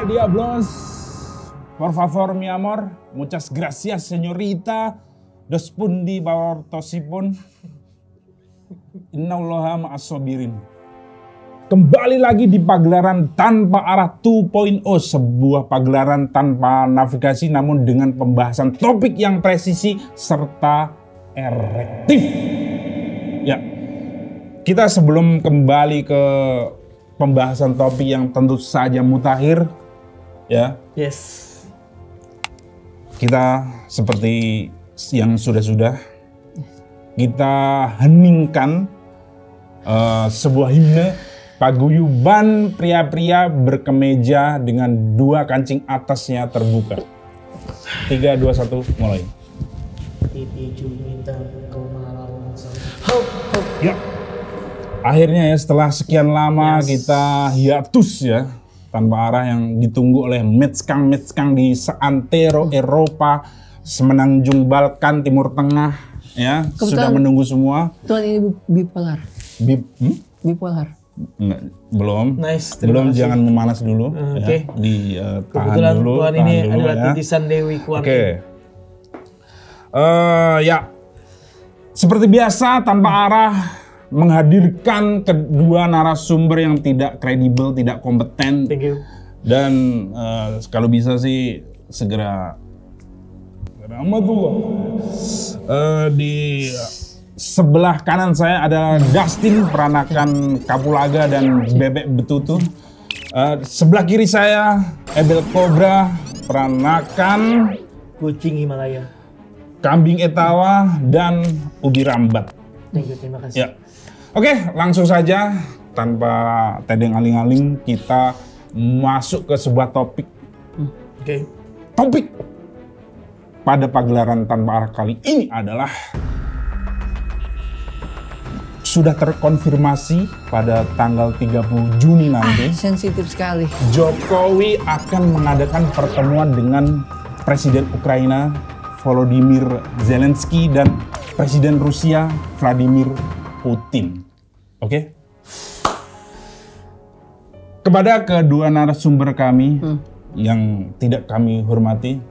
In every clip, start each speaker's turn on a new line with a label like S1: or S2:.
S1: diablos. Por favor, mi amor. Muchas gracias, señorita. Dos pundi bawartosipun. Innallaha ma'as-sabirin. Kembali lagi di pagelaran tanpa arah 2.0, sebuah pagelaran tanpa navigasi namun dengan pembahasan topik yang presisi serta erektif. Ya, kita sebelum kembali ke pembahasan topik yang tentu saja mutakhir, ya.
S2: Yes.
S1: Kita seperti yang sudah-sudah kita heningkan sebuah himne paguyuban pria-pria berkemeja dengan dua kancing atasnya terbuka. 3, 2, 1, mulai. Ya. Akhirnya ya setelah sekian lama kita hiatus ya tanpa arah yang ditunggu oleh metskang di seantero Eropa, semenanjung Balkan, Timur Tengah ya. Kebetulan sudah menunggu semua.
S3: Tuhan ini bipolar. Bipolar.
S1: Enggak, belum.
S2: Nice,
S1: belum,
S2: kasih.
S1: Jangan memanas dulu.
S2: Oke.
S1: Ya.
S2: Kebetulan
S1: dulu.
S2: Tuhan ini
S1: Dulu,
S2: adalah
S1: ya.
S2: titisan Dewi Kuan.
S1: Oke. Ya. Seperti biasa tanpa arah menghadirkan kedua narasumber yang tidak kredibel, tidak kompeten.
S2: Thank you.
S1: Dan kalau bisa sih segera di sebelah kanan saya ada Dustin peranakan Kapulaga dan Bebek Betutu. Sebelah kiri saya Ebel Cobra peranakan
S2: Kucing Himalaya,
S1: Kambing Etawa dan Ubi Rambat.
S2: Thank you, terima kasih.
S1: Ya. Oke, langsung saja tanpa tedeng aling-aling kita masuk ke sebuah topik.
S2: Oke.
S1: Topik pada pagelaran tanpa arah kali ini adalah sudah terkonfirmasi pada tanggal 30 Juni nanti.
S3: Sensitif sekali.
S1: Jokowi akan mengadakan pertemuan dengan Presiden Ukraina Volodymyr Zelensky dan Presiden Rusia Vladimir Putin. Oke? Kepada kedua narasumber kami yang tidak kami hormati,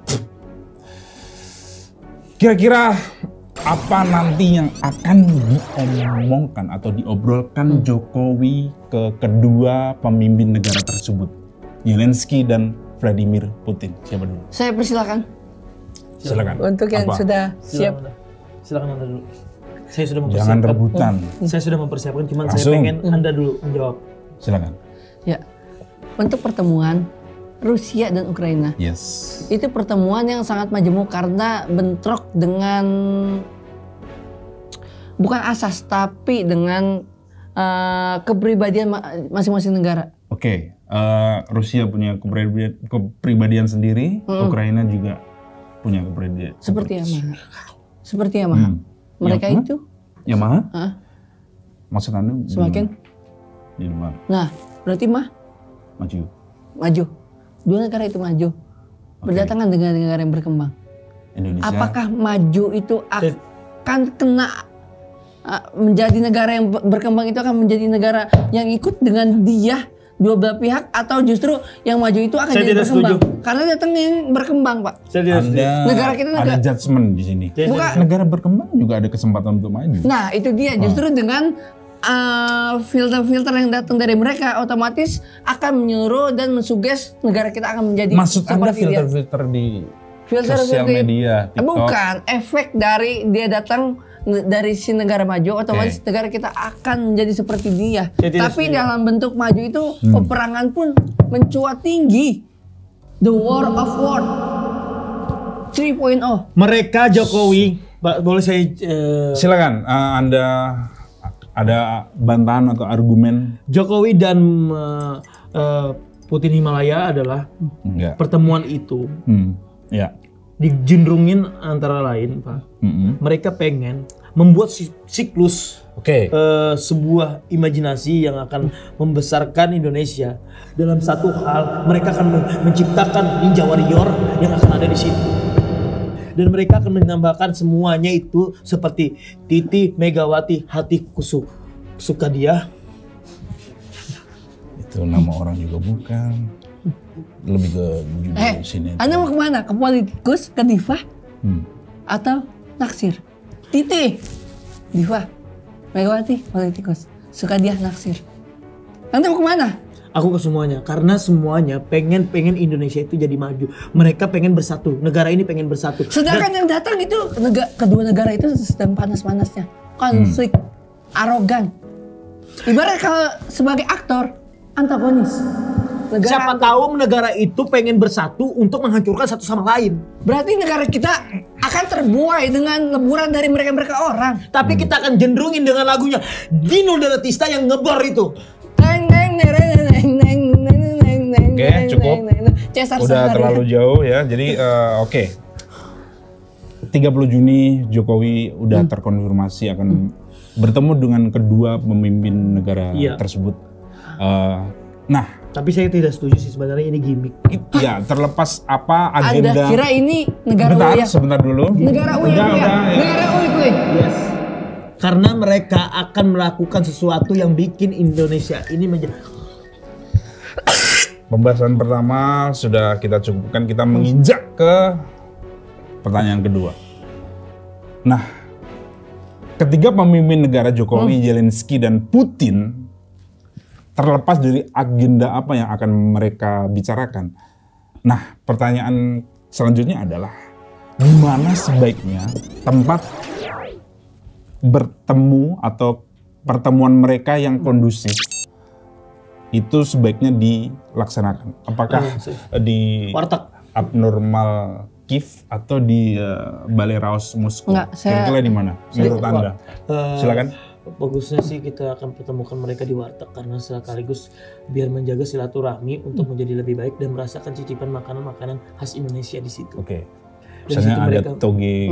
S1: kira-kira apa nanti yang akan diomongkan atau diobrolkan Jokowi ke kedua pemimpin negara tersebut, Zelensky dan Vladimir Putin? Siapa dulu?
S3: Saya persilakan.
S1: Silakan.
S3: Untuk yang sudah siap.
S2: Silakan Anda dulu. Saya sudah mempersiapkan.
S1: Jangan rebutan.
S2: Saya sudah mempersiapkan, cuman
S1: Langsung.
S2: saya pengen Anda dulu menjawab.
S1: Silakan.
S3: Ya. Untuk pertemuan Rusia dan Ukraina.
S1: Yes.
S3: Itu pertemuan yang sangat majemuk karena bentrok dengan bukan asas tapi dengan kepribadian masing-masing negara.
S1: Oke. Rusia punya kepribadian sendiri, Ukraina juga punya kepribadian.
S3: Seperti Yamaha. Seperti Yamaha. Mereka
S1: Yamaha?
S3: itu
S1: Yamaha? Maksud Anda?
S3: semakin.
S1: Di mana?
S3: Nah, berarti maju. Dua negara itu maju. Berdatangan dengan negara yang berkembang.
S1: Indonesia.
S3: Apakah maju itu akan kena menjadi negara yang berkembang itu akan menjadi negara yang ikut dengan dia dua belah pihak, atau justru yang maju itu akan jadi berkembang? Karena datang yang berkembang, Pak. Negara kita
S1: ada judgement di sini.
S3: Bukan.
S1: Negara berkembang juga ada kesempatan untuk maju.
S3: Nah, itu dia. Justru dengan filter-filter yang datang dari mereka otomatis akan menyuruh dan mensuges negara kita akan menjadi
S1: Maksud Anda
S3: seperti dia.
S1: filter-filter di sosial media, TikTok?
S3: Bukan, efek dari dia datang dari si negara maju, otomatis negara kita akan menjadi seperti dia. Tapi dalam bentuk maju itu peperangan pun mencuat tinggi. The War of War 3.0.
S2: Mereka Jokowi, boleh saya
S1: silakan. Anda ada bantahan atau argumen?
S2: Jokowi dan Putin Himalaya adalah pertemuan itu.
S1: Ya.
S2: Dijendrungin antara lain, Pak. Mereka pengen membuat siklus sebuah imajinasi yang akan membesarkan Indonesia. Dalam satu hal, mereka akan menciptakan Ninja Warrior yang akan ada di situ. Dan mereka akan menambahkan semuanya itu seperti Titi Megawati hatiku suka dia.
S1: Itu nama orang juga bukan. lebih ke judul sinetron.
S3: Anda mau kemana? Ke politikus, ke diva, atau naksir? Titi, diva, Megawati, politikus, suka dia naksir. Anda mau kemana?
S2: Aku ke semuanya, karena semuanya pengen Indonesia itu jadi maju. Mereka pengen bersatu, negara ini pengen bersatu.
S3: Sedangkan yang datang itu kedua negara itu sedang panas-panasnya, konflik, arogan. Ibarat kalau sebagai aktor antagonis.
S2: Siapa tahu negara itu pengen bersatu untuk menghancurkan satu sama lain.
S3: Berarti negara kita akan terbuai dengan leburan dari mereka-mereka orang.
S2: Tapi kita akan jendrungin dengan lagunya Dino Daratista yang ngebor itu.
S1: Oke, cukup. Udah terlalu jauh ya. Jadi oke. 30 Juni Jokowi udah terkonfirmasi akan bertemu dengan kedua pemimpin negara tersebut. Nah,
S2: tapi saya tidak setuju sih, sebenarnya ini gimmick.
S1: Ya, terlepas apa agenda.
S3: Anda kira ini negara
S1: Bentar,
S3: Uya?
S1: sebentar dulu.
S3: Negara Uya. Negara Uya.
S2: Yes. Karena mereka akan melakukan sesuatu yang bikin Indonesia ini menjadi.
S1: Pembahasan pertama sudah kita cukupkan, kita menginjak ke pertanyaan kedua. Nah, ketiga pemimpin negara Jokowi, Zelensky dan Putin, terlepas dari agenda apa yang akan mereka bicarakan. Nah, pertanyaan selanjutnya adalah di mana sebaiknya tempat bertemu atau pertemuan mereka yang kondusif itu sebaiknya dilaksanakan. Apakah di
S2: Warteg
S1: Abnormal Kiev atau di Balai Raus Moskow? Kira-kira di mana menurut Anda? Silakan.
S2: Bagusnya sih kita akan pertemukan mereka di warteg karena sekaligus biar menjaga silaturahmi untuk menjadi lebih baik dan merasakan cicipan makanan-makanan khas Indonesia di situ.
S1: Oke. Misalnya ada toge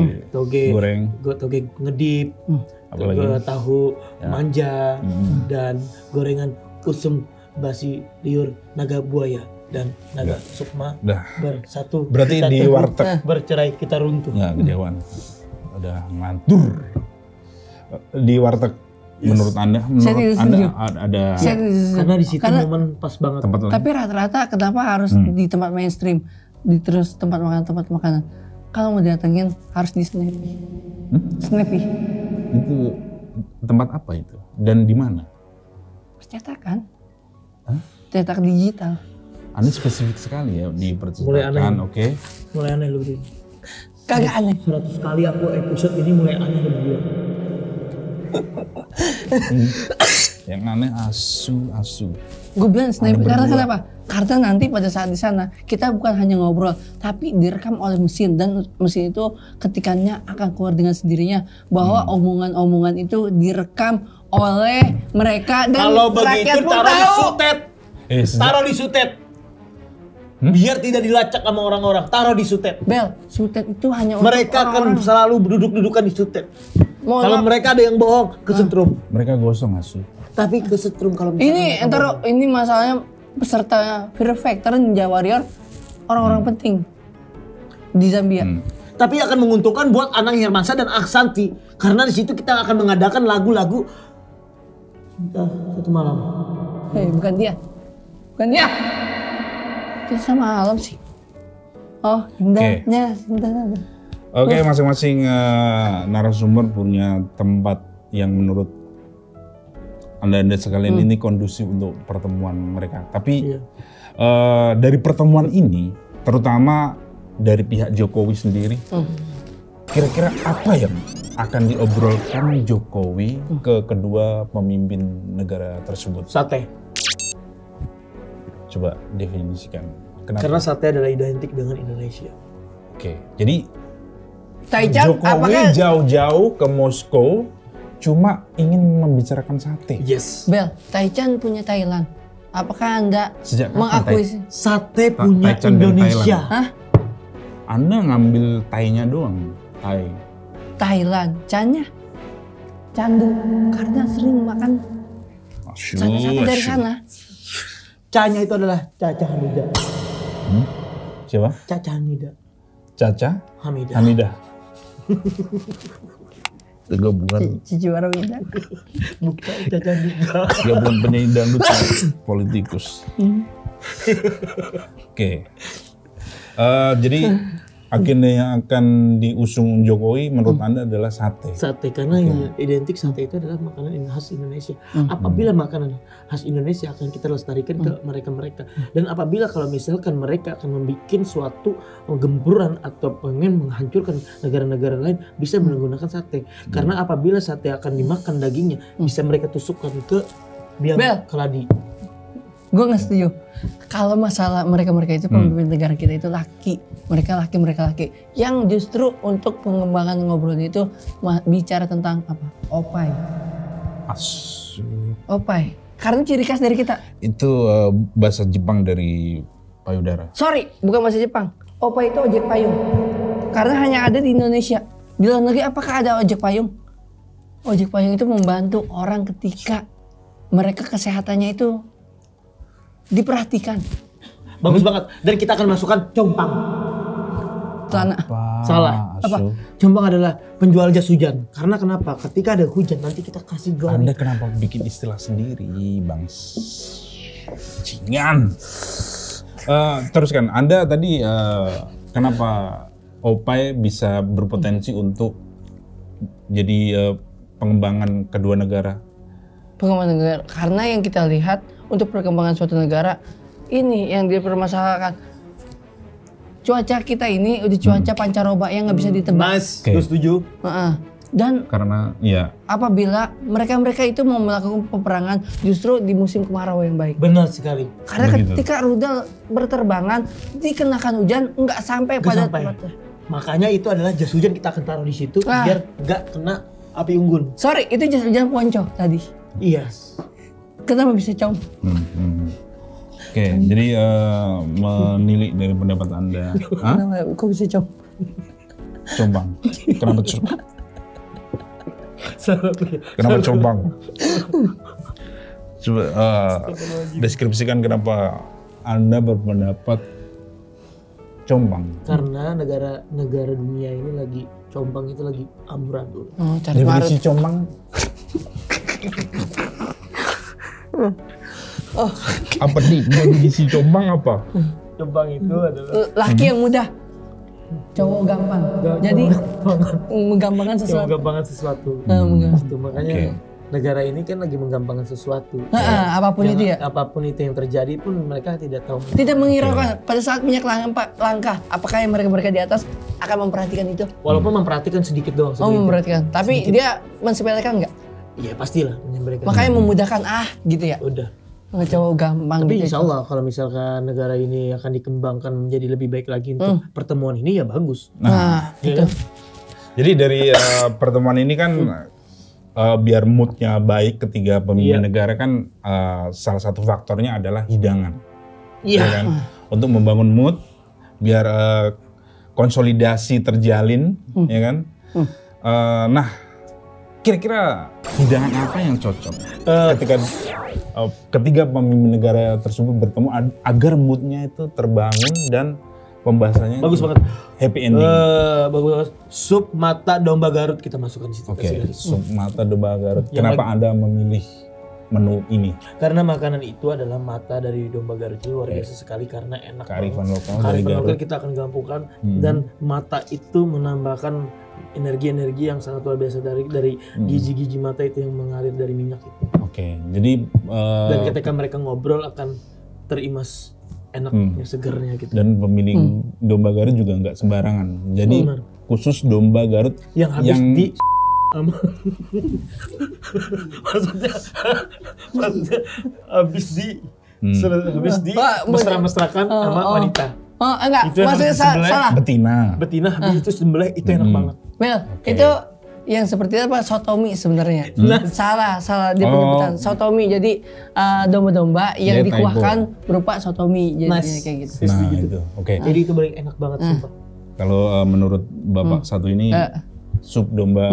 S1: goreng,
S2: toge ngedip, tahu manja dan gorengan usum basi liur naga buaya dan naga sukma bersatu.
S1: Berarti di warteg
S2: bercerai kita runtuh.
S1: Nggak kejauhan. Udah ngantur. Di warteg menurut Anda ada
S2: karena di situ momen pas banget.
S3: Tapi rata-rata kenapa harus di tempat mainstream, di terus tempat makanan? Kalau mau datengin harus di Snappy.
S1: Itu tempat apa itu? Dan di mana?
S3: Percetakan. Cetak digital.
S1: Anda spesifik sekali ya di percetakan, oke?
S2: Mulai aneh lu ini.
S3: Kagak aneh.
S2: 100 kali aku episode ini mulai aneh lu berdua.
S1: Yang aneh asu.
S3: Gue bilang Snappy karena kenapa? Karena nanti pada saat di sana kita bukan hanya ngobrol, tapi direkam oleh mesin dan mesin itu ketikannya akan keluar dengan sendirinya bahwa omongan-omongan itu direkam oleh mereka dan
S2: kalau begitu taruh di sutet. Taruh di sutet. Biar tidak dilacak sama orang-orang, taruh di sutet.
S3: Bel, sutet itu hanya
S2: mereka akan selalu duduk-dudukan di sutet. Kalau mereka ada yang bohong, kesetrum.
S1: Mereka gosong asu.
S2: Tapi kesetrum kalau
S3: ini masalahnya peserta Fear Factor Ninja Warrior orang-orang penting di Zambia.
S2: Tapi akan menguntungkan buat Anang Hermansyah dan Aksanti karena di situ kita akan mengadakan lagu-lagu satu malam.
S3: Bukan dia. Itu sama malam sih. Oh, indahnya.
S1: Oke, masing-masing narasumber punya tempat yang menurut Anda sekalian ini kondusif untuk pertemuan mereka. Tapi dari pertemuan ini, terutama dari pihak Jokowi sendiri, kira-kira apa yang akan diobrolkan Jokowi ke kedua pemimpin negara tersebut?
S2: Sate.
S1: Coba definisikan. Kenapa?
S2: Karena sate adalah identik dengan Indonesia.
S1: Oke, jadi
S3: Taichan,
S1: Jokowi jauh-jauh ke Moskow cuma ingin membicarakan sate.
S2: Yes.
S3: Bel, Taichan punya Thailand. Apakah Anda mengakui
S2: sate punya Indonesia?
S3: Hah?
S1: Anda ngambil Thai-nya doang.
S3: Thailand, Chan-nya candu karena sering makan sate dari sana.
S2: Ca-nya itu adalah Caca Hamidah.
S1: Siapa?
S2: Caca Hamidah.
S1: Caca Hamidah. Gabungan
S3: Cici Warawinda.
S2: Bukan Caca Hamidah.
S1: Gabungan penyanyi dangdut politikus. Oke. Jadi agenda yang akan diusung Jokowi menurut Anda adalah sate.
S2: Sate, karena yang identik sate itu adalah makanan khas Indonesia. Apabila makanan khas Indonesia akan kita lestarikan ke mereka-mereka. Dan apabila kalau misalkan mereka akan membuat suatu gempuran atau pengen menghancurkan negara-negara lain, bisa menggunakan sate. Karena apabila sate akan dimakan dagingnya, bisa mereka tusukkan ke biang keladi.
S3: Gue nggak setuju. Kalau masalah mereka itu pemimpin negara kita itu laki, mereka laki. Yang justru untuk pengembangan ngobrol itu bicara tentang apa? Opai. Opai. Karena ciri khas dari kita.
S1: Itu bahasa Jepang dari payudara.
S3: Sorry, bukan bahasa Jepang. Opai itu ojek payung. Karena hanya ada di Indonesia. Di luar negeri apakah ada ojek payung? Ojek payung itu membantu orang ketika mereka kesehatannya itu diperhatikan.
S2: Bagus banget. Dan kita akan masukkan compang. Salah. Apa? Compang adalah penjual jas hujan. Karena kenapa? Ketika ada hujan nanti kita kasih jual.
S1: Anda kenapa bikin istilah sendiri, Bang? Cingan. Teruskan. Anda tadi kenapa Opai bisa berpotensi untuk jadi pengembangan kedua negara?
S3: Pengembangan negara. Karena yang kita lihat untuk perkembangan suatu negara ini yang dipermasalahkan. Cuaca kita ini udah cuaca pancaroba yang nggak bisa ditebak.
S2: Mas, setuju.
S3: Dan
S1: karena ya
S3: apabila mereka itu mau melakukan peperangan justru di musim kemarau yang baik.
S2: Benar sekali.
S3: Karena ketika rudal berterbangan dikenakan hujan nggak sampai pada tempatnya.
S2: Makanya itu adalah jas hujan kita akan taruh di situ biar nggak kena api unggun.
S3: Sorry, itu jas hujan ponco tadi.
S2: Iya.
S3: Kenapa bisa com?
S1: Oke, jadi menilik dari pendapat Anda.
S3: Kenapa kok bisa com?
S1: Combang. Kenapa combang? Kenapa combang? Coba deskripsikan kenapa Anda berpendapat combang.
S2: Karena negara dunia ini lagi combang itu lagi amburadul.
S1: Definisi combang. Apa nih definisi combang apa?
S2: Combang itu adalah
S3: laki yang mudah, cowok gampang. Jadi menggampangkan sesuatu.
S2: Menggampangkan sesuatu. Itu makanya negara ini kan lagi menggampangkan sesuatu.
S3: Apapun itu ya.
S2: Apapun itu yang terjadi pun mereka tidak tahu.
S3: Tidak menghiraukan pada saat minyak langka, apakah yang mereka di atas akan memperhatikan itu?
S2: Walaupun memperhatikan sedikit doang.
S3: Memperhatikan. Tapi sedikit. Dia mensepelekan nggak?
S2: Iya pastilah menyepelekan.
S3: Makanya memudahkan gitu ya.
S2: Udah.
S3: Cowok gampang.
S2: Tapi
S3: gitu.
S2: insya Allah kalau misalkan negara ini akan dikembangkan menjadi lebih baik lagi untuk pertemuan ini ya bagus.
S3: Gitu.
S1: Jadi dari pertemuan ini kan biar moodnya baik ketiga pemimpin negara kan salah satu faktornya adalah hidangan.
S2: Iya.
S1: Ya kan? Untuk membangun mood biar konsolidasi terjalin, ya kan? Nah, kira-kira hidangan apa yang cocok ketika ketiga pemimpin negara tersebut bertemu agar moodnya itu terbangun dan pembahasannya
S2: bagus banget,
S1: happy ending.
S2: Bagus banget. Sup mata domba Garut kita masukkan di situ.
S1: Oke, sup mata domba Garut. Kenapa Anda memilih menu ini?
S2: Karena makanan itu adalah mata dari domba Garut itu luar biasa sekali karena enak.
S1: Kearifan lokal
S2: dari
S1: Garut.
S2: lokal kita akan gampungkan dan mata itu menambahkan energi-energi yang sangat luar biasa dari gigi-gigi mata itu yang mengalir dari minyak itu.
S1: Oke, jadi
S2: dan ketika mereka ngobrol akan terimas enaknya, segernya gitu.
S1: Dan pemilik domba Garut juga nggak sembarangan. Jadi khusus domba Garut
S2: yang habis di maksudnya habis di mesra-mesrakan sama wanita.
S3: Enggak, maksudnya salah.
S2: Betina habis itu sembelih itu enak banget.
S3: Well, itu yang seperti apa? Sotomi sebenarnya. Salah di penyebutan. Sotomi, jadi domba-domba yang dikuahkan berupa sotomi, jadi kayak gitu.
S1: Nah itu, oke.
S2: Jadi itu paling enak banget sumpah.
S1: Kalau menurut Bapak satu ini sup domba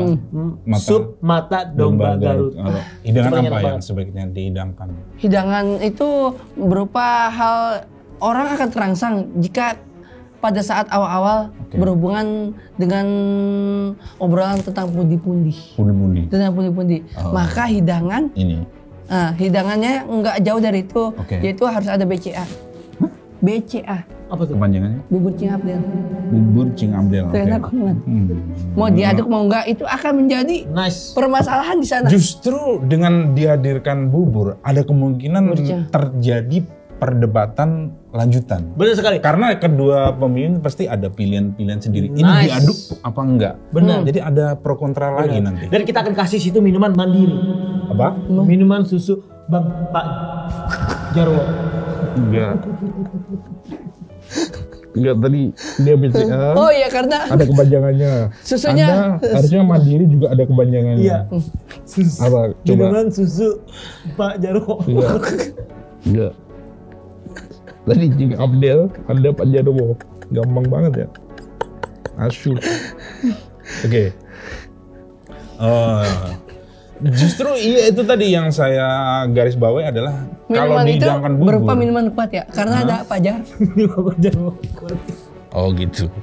S2: mata domba Garut.
S1: Hidangan apa yang sebaiknya dihidangkan?
S3: Hidangan itu berupa hal orang akan terangsang jika pada saat awal-awal berhubungan dengan obrolan tentang pundi-pundi. Maka hidangan ini, hidangannya nggak jauh dari itu, yaitu harus ada BCA. BCA.
S2: Apa tuh?
S1: Kepanjangannya?
S3: Bubur Cing Abdel.
S1: Bubur Cing Abdel.
S3: Itu enak banget. Mau diaduk mau enggak itu akan menjadi permasalahan di sana.
S1: Justru dengan dihadirkan bubur ada kemungkinan terjadi perdebatan lanjutan.
S2: Benar sekali.
S1: Karena kedua pemimpin pasti ada pilihan-pilihan sendiri. Ini diaduk apa enggak?
S2: Benar.
S1: Jadi ada pro kontra lagi nanti.
S2: Dan kita akan kasih situ minuman mandiri.
S1: Apa?
S2: Minuman susu Bang Pak Jarwo.
S1: Enggak tadi dia BCA.
S3: Oh iya karena
S1: ada kepanjangannya.
S3: Susunya
S1: Anda harusnya mandiri juga ada kepanjangannya.
S2: Iya.
S1: Apa? Coba.
S2: Minuman susu Pak Jarwo.
S1: Enggak. Tadi Cing Abdel, Anda Pak Jarwo. Gampang banget ya. Asyik. Oke. Justru iya itu tadi yang saya garis bawahi adalah kalau dihidangkan bubur
S3: berupa minuman kuat ya karena ada pajar.
S1: Oh gitu.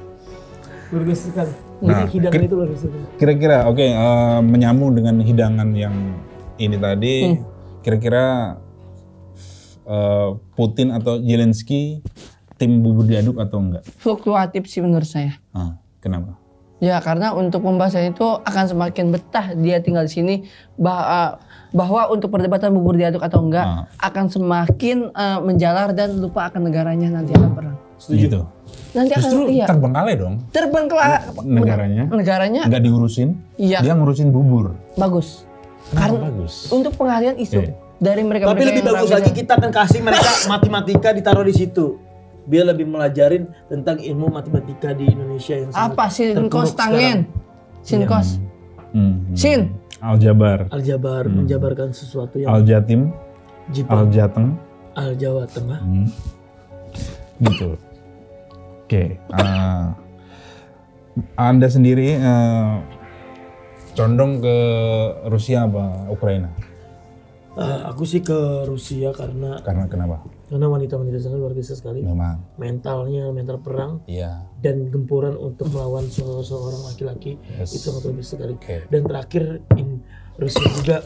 S2: Luar biasa sekali.
S1: Nah,
S2: hidangan itu luar biasa.
S1: Kira-kira menyambung dengan hidangan yang ini tadi, kira-kira Putin atau Zelensky tim bubur diaduk atau enggak?
S3: Fluktuatif sih menurut saya.
S1: Kenapa?
S3: Ya karena untuk pembahasan itu akan semakin betah dia tinggal di sini bahwa untuk perdebatan bubur diaduk atau enggak akan semakin menjalar dan lupa akan negaranya nanti akan perang.
S1: Setuju.
S3: Nanti
S1: justru
S3: akan
S1: terbengkalai dong. Negaranya nggak diurusin. Iya. Dia ngurusin bubur.
S3: Bagus. Karena
S1: bagus.
S3: Untuk pengalihan isu dari mereka.
S2: Tapi lebih bagus lagi kita akan kasih mereka matematika ditaruh di situ. Biar lebih melajarin tentang ilmu matematika di Indonesia yang
S3: apa sinkos tangen? Sinkos. Sin.
S1: Aljabar.
S2: Menjabarkan sesuatu yang
S1: Aljatim. Aljateng.
S2: Aljawa Tengah.
S1: Gitu. Oke. Anda sendiri condong ke Rusia apa Ukraina?
S2: Aku sih ke Rusia karena
S1: kenapa?
S2: Karena wanita-wanita sana luar biasa sekali.
S1: Memang.
S2: Mental perang.
S1: Iya.
S2: Dan gempuran untuk melawan seorang laki-laki itu sangat luar biasa sekali. Dan terakhir Rusia juga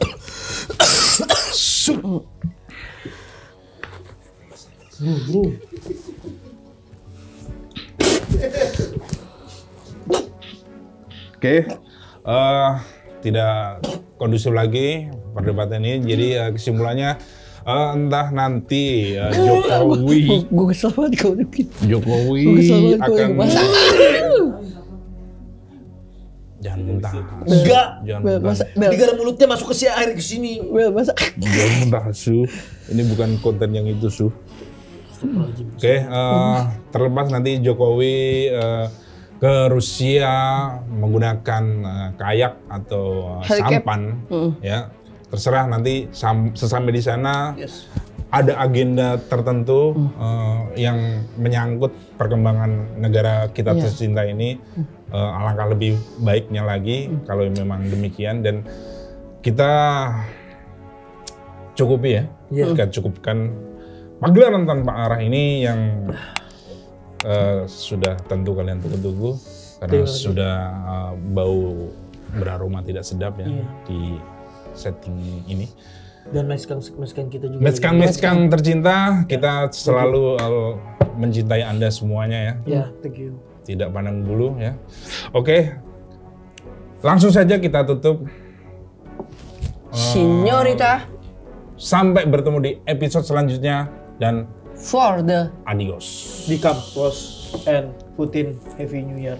S2: bro.
S1: Oke. Tidak kondusif lagi perdebatan ini. Jadi kesimpulannya entah nanti Jokowi
S3: gue kesel banget kalau gitu.
S1: Jokowi akan jangan muntah.
S2: Enggak.
S1: Jangan
S2: Digara mulutnya masuk ke air ke sini.
S1: Jangan muntah Su. Ini bukan konten yang itu Su. Oke, terlepas nanti Jokowi ke Rusia menggunakan kayak atau sampan ya. Terserah nanti sesampai di sana ada agenda tertentu yang menyangkut perkembangan negara kita tercinta ini. Alangkah lebih baiknya lagi kalau memang demikian dan kita cukupi ya. Kita cukupkan pagelaran tanpa arah ini yang sudah tentu kalian tunggu-tunggu karena sudah bau beraroma tidak sedap ya di setting ini.
S2: Dan meskan kita juga.
S1: Meskan tercinta, kita selalu mencintai Anda semuanya ya.
S2: Ya, thank you.
S1: Tidak pandang bulu ya. Oke. Langsung saja kita tutup.
S3: Signorita.
S1: Sampai bertemu di episode selanjutnya dan
S3: for the
S1: adios.
S2: Become boss and Putin Happy New Year.